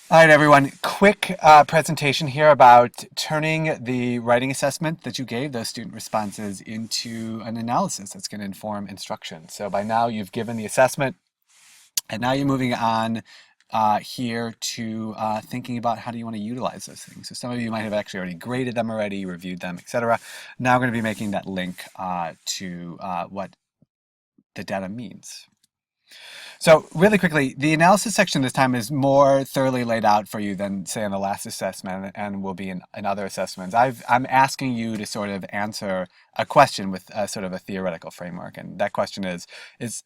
All right, everyone. Quick presentation here about turning the writing assessment that you gave, those student responses, into an analysis that's going to inform instruction. So by now you've given the assessment, and now you're moving on here to thinking about how do you want to utilize those things. So some of you might have actually already graded them already, reviewed them, etc. Now we're going to be making that link to what the data means. So really quickly, the analysis section this time is more thoroughly laid out for you than, say, in the last assessment and will be in other assessments. I'm asking you to sort of answer a question with a sort of a theoretical framework. And that question is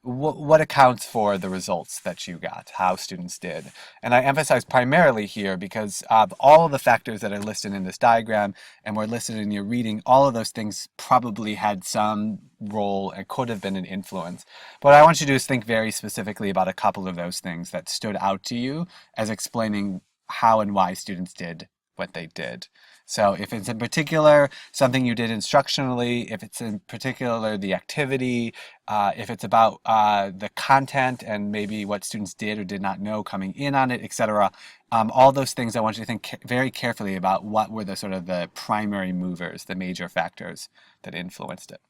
what accounts for the results that you got, how students did? And I emphasize primarily here because of all of the factors that are listed in this diagram and were listed in your reading, all of those things probably had some role and could have been an influence. But what I want you to do is think very specifically about a couple of those things that stood out to you as explaining how and why students did what they did. So if it's in particular something you did instructionally, if it's in particular the activity, if it's about the content and maybe what students did or did not know coming in on it, etc. All those things I want you to think very carefully about what were the sort of the primary movers, the major factors that influenced it.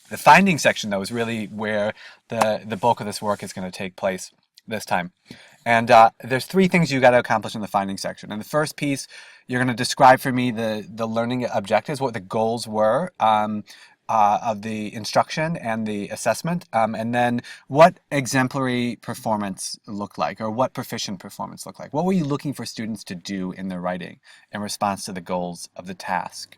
The finding section, though, is really where the bulk of this work is going to take place this time. And there's three things you got to accomplish in the finding section. In the first piece, you're going to describe for me the learning objectives, what the goals were of the instruction and the assessment, and then what exemplary performance looked like, or what proficient performance looked like. What were you looking for students to do in their writing in response to the goals of the task?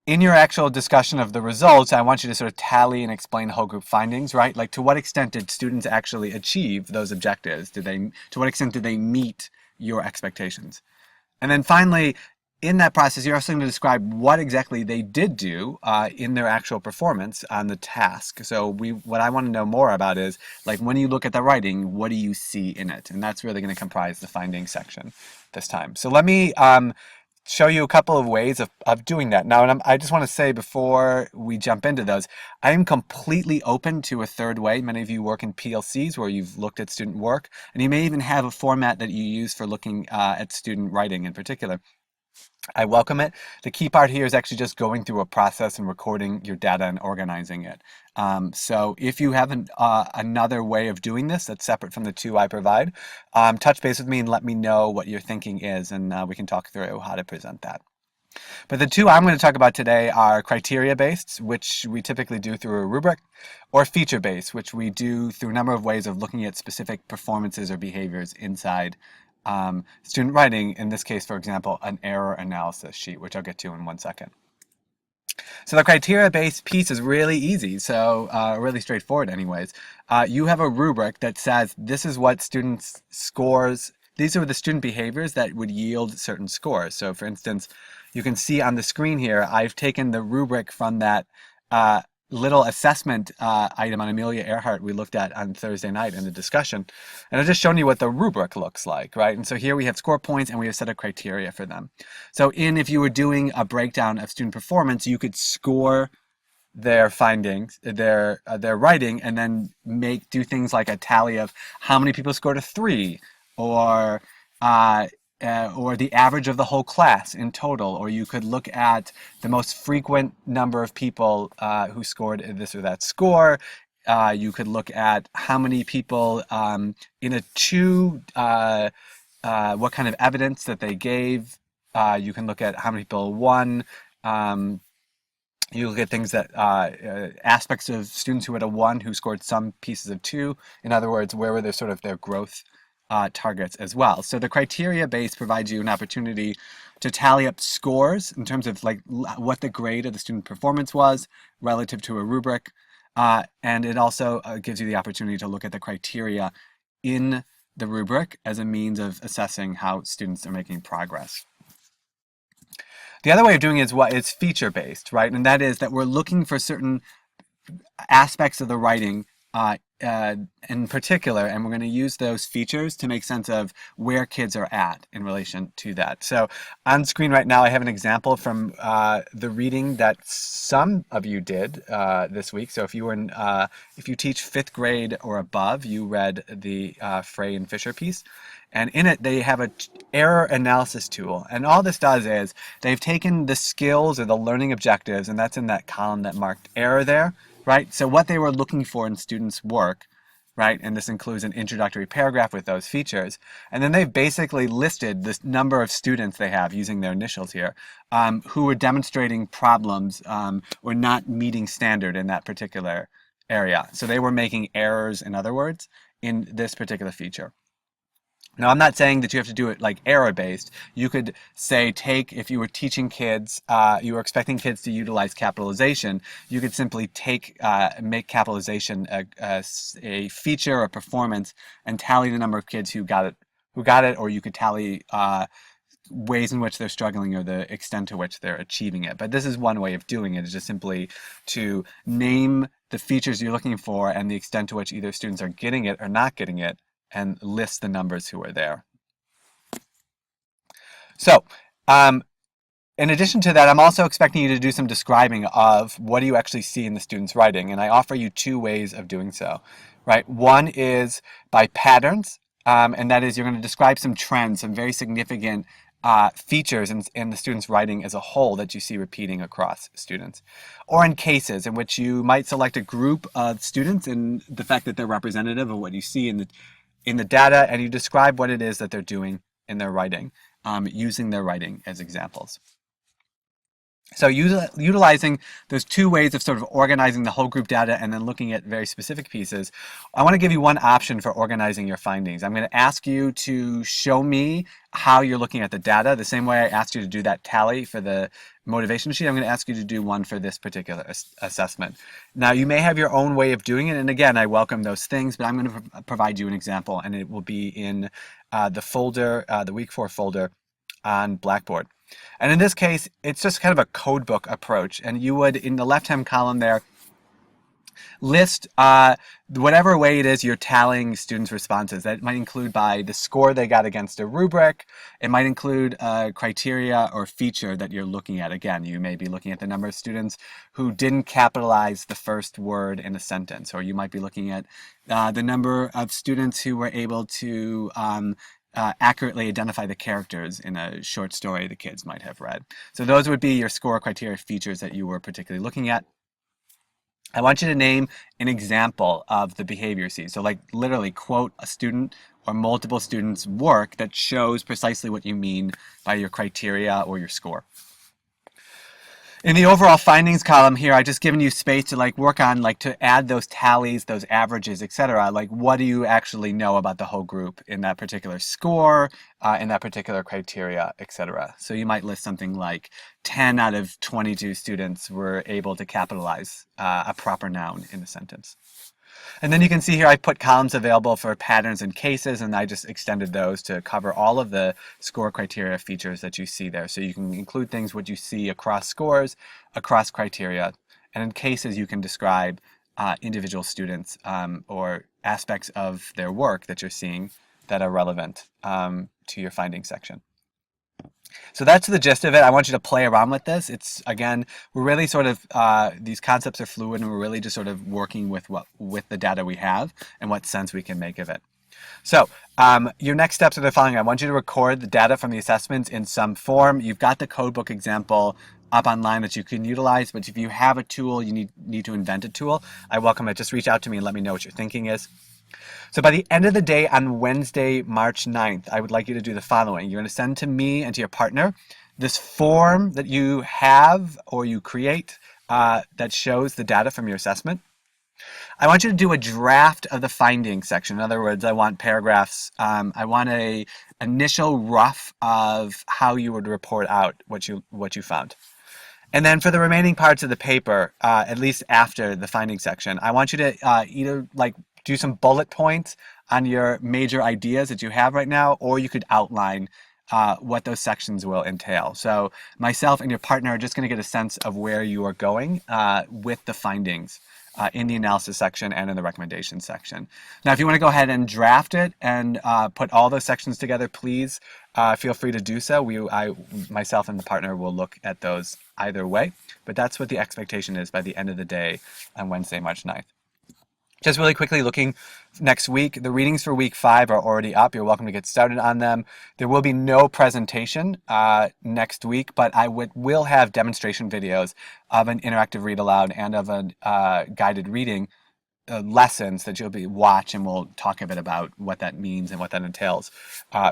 In your actual discussion of the results, I want you to sort of tally and explain whole group findings, right? Like, to what extent did students actually achieve those objectives? To what extent did they meet your expectations? And then finally, in that process, you're also going to describe what exactly they did do in their actual performance on the task. So what I want to know more about is, like, when you look at the writing, what do you see in it? And that's really going to comprise the finding section this time. So let me show you a couple of ways of doing that. Now, and I just want to say before we jump into those, I am completely open to a third way. Many of you work in PLCs where you've looked at student work, and you may even have a format that you use for looking at student writing in particular. I welcome it. The key part here is actually just going through a process and recording your data and organizing it. So if you have another way of doing this that's separate from the two I provide, touch base with me and let me know what your thinking is, and we can talk through how to present that. But the two I'm going to talk about today are criteria-based, which we typically do through a rubric, or feature-based, which we do through a number of ways of looking at specific performances or behaviors inside student writing, in this case, for example, an error analysis sheet, which I'll get to in 1 second. So the criteria-based piece is really easy, so really straightforward anyways. You have a rubric that says this is what students' scores, these are the student behaviors that would yield certain scores. So for instance, you can see on the screen here, I've taken the rubric from that little assessment item on Amelia Earhart we looked at on Thursday night in the discussion. And I've just shown you what the rubric looks like, right? And so here we have score points and we have a set of criteria for them. So if you were doing a breakdown of student performance, you could score their findings, their writing, and then do things like a tally of how many people scored a 3, or the average of the whole class in total, or you could look at the most frequent number of people who scored this or that score. You could look at how many people in a 2, what kind of evidence that they gave. You can look at how many people won. You look at things that aspects of students who had a 1 who scored some pieces of 2. In other words, where were their sort of their growth targets as well. So the criteria base provides you an opportunity to tally up scores in terms of like what the grade of the student performance was relative to a rubric. And it also gives you the opportunity to look at the criteria in the rubric as a means of assessing how students are making progress. The other way of doing it is feature-based, right? And that is that we're looking for certain aspects of the writing in particular, and we're going to use those features to make sense of where kids are at in relation to that. So on screen right now, I have an example from the reading that some of you did this week. So if you were if you teach 5th grade or above, you read the Frey and Fisher piece. And in it, they have a error analysis tool. And all this does is they've taken the skills or the learning objectives, and that's in that column that marked error there, right? So what they were looking for in students' work, right? And this includes an introductory paragraph with those features. And then they've basically listed this number of students they have using their initials here who are demonstrating problems or not meeting standard in that particular area. So they were making errors, in other words, in this particular feature. Now, I'm not saying that you have to do it like error-based. You could say, if you were teaching kids, you were expecting kids to utilize capitalization, you could simply make capitalization a feature or performance and tally the number of kids who got it, or you could tally ways in which they're struggling or the extent to which they're achieving it. But this is one way of doing it, is just simply to name the features you're looking for and the extent to which either students are getting it or not getting it, and list the numbers who are there. So in addition to that, I'm also expecting you to do some describing of what do you actually see in the student's writing, and I offer you 2 ways of doing so, right? One is by patterns, and that is you're going to describe some trends, some very significant features in the student's writing as a whole that you see repeating across students. Or in cases in which you might select a group of students and the fact that they're representative of what you see in the data, and you describe what it is that they're doing in their writing, using their writing as examples. So utilizing those 2 ways of sort of organizing the whole group data and then looking at very specific pieces, I want to give you one option for organizing your findings. I'm going to ask you to show me how you're looking at the data. The same way I asked you to do that tally for the motivation sheet, I'm going to ask you to do one for this particular assessment. Now, you may have your own way of doing it, and again, I welcome those things, but I'm going to provide you an example, and it will be in the folder, the week 4 folder on Blackboard. And in this case, it's just kind of a codebook approach. And you would, in the left-hand column there, list whatever way it is you're tallying students' responses. That might include by the score they got against a rubric. It might include a criteria or feature that you're looking at. Again, you may be looking at the number of students who didn't capitalize the first word in a sentence, or you might be looking at the number of students who were able to accurately identify the characters in a short story the kids might have read. So those would be your score criteria features that you were particularly looking at. I want you to name an example of the behavior you see. So like literally quote a student or multiple students' work that shows precisely what you mean by your criteria or your score. In the overall findings column here, I just given you space to work on to add those tallies, those averages, etc. What do you actually know about the whole group in that particular score, in that particular criteria, etc. So you might list something like 10 out of 22 students were able to capitalize a proper noun in a sentence. And then you can see here I put columns available for patterns and cases, and I just extended those to cover all of the score criteria features that you see there. So you can include things what you see across scores, across criteria, and in cases you can describe individual students or aspects of their work that you're seeing that are relevant to your findings section. So that's the gist of it. I want you to play around with this. It's, again, we're really sort of, these concepts are fluid, and we're really just sort of working with the data we have and what sense we can make of it. So your next steps are the following. I want you to record the data from the assessments in some form. You've got the codebook example up online that you can utilize, but if you have a tool, you need to invent a tool, I welcome it. Just reach out to me and let me know what your thinking is. So by the end of the day on Wednesday, March 9th, I would like you to do the following. You're going to send to me and to your partner this form that you have or you create that shows the data from your assessment. I want you to do a draft of the findings section. In other words, I want paragraphs. I want an initial rough of how you would report out what you found. And then for the remaining parts of the paper, at least after the findings section, I want you to either do some bullet points on your major ideas that you have right now, or you could outline what those sections will entail. So myself and your partner are just going to get a sense of where you are going with the findings in the analysis section and in the recommendation section. Now, if you want to go ahead and draft it and put all those sections together, please feel free to do so. Myself and the partner will look at those either way, but that's what the expectation is by the end of the day on Wednesday, March 9th. Just really quickly looking next week, the readings for week 5 are already up. You're welcome to get started on them. There will be no presentation next week, but I will have demonstration videos of an interactive read aloud and of a guided reading lessons that you'll watch, and we'll talk a bit about what that means and what that entails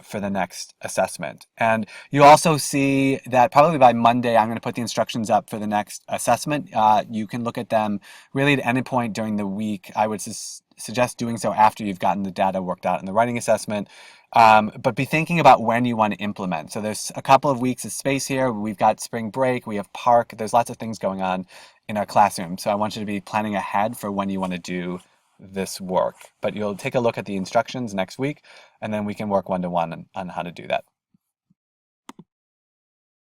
for the next assessment. And you'll also see that probably by Monday, I'm going to put the instructions up for the next assessment. You can look at them really at any point during the week. I would suggest doing so after you've gotten the data worked out in the writing assessment. But be thinking about when you want to implement. So there's a couple of weeks of space here. We've got spring break, we have park, there's lots of things going on in our classroom. So I want you to be planning ahead for when you want to do this work. But you'll take a look at the instructions next week, and then we can work one-to-one on how to do that.